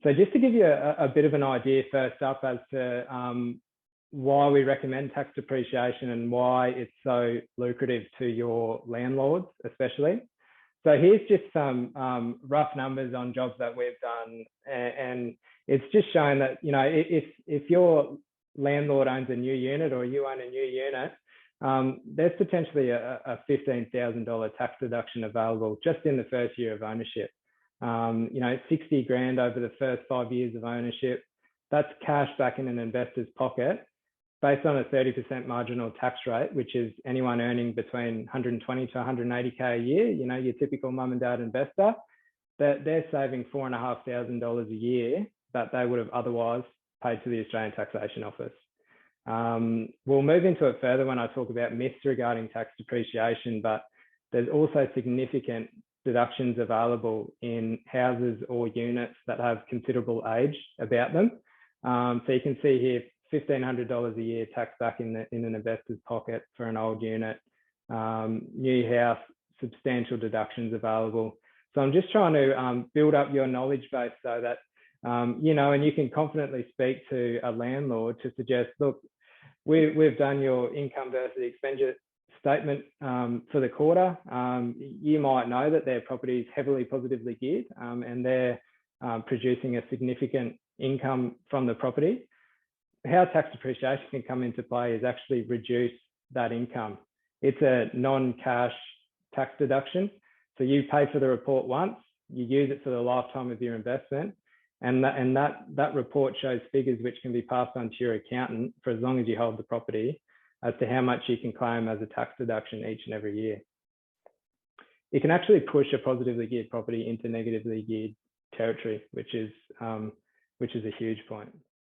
So just to give you a bit of an idea first up as to why we recommend tax depreciation and why it's so lucrative to your landlords, especially. So here's just some rough numbers on jobs that we've done, and it's just showing that, you know, if your landlord owns a new unit or you own a new unit, there's potentially a $15,000 tax deduction available just in the first year of ownership. You know, 60 grand over the first 5 years of ownership. That's cash back in an investor's pocket based on a 30% marginal tax rate, which is anyone earning between 120 to 180K a year, you know, your typical mum and dad investor, they're saving $4,500 a year that they would have otherwise paid to the Australian Taxation Office. We'll move into it further when I talk about myths regarding tax depreciation, but there's also significant deductions available in houses or units that have considerable age about them. So you can see here, $1,500 a year tax back in an investor's pocket for an old unit. New house, substantial deductions available. So I'm just trying to build up your knowledge base so that, you know, and you can confidently speak to a landlord to suggest, look, we've done your income versus expenditure statement for the quarter. You might know that their property is heavily positively geared and they're producing a significant income from the property. How tax depreciation can come into play is actually reduce that income. It's a non-cash tax deduction. So you pay for the report once, you use it for the lifetime of your investment, and that report shows figures which can be passed on to your accountant for as long as you hold the property as to how much you can claim as a tax deduction each and every year. It can actually push a positively geared property into negatively geared territory, which is a huge point.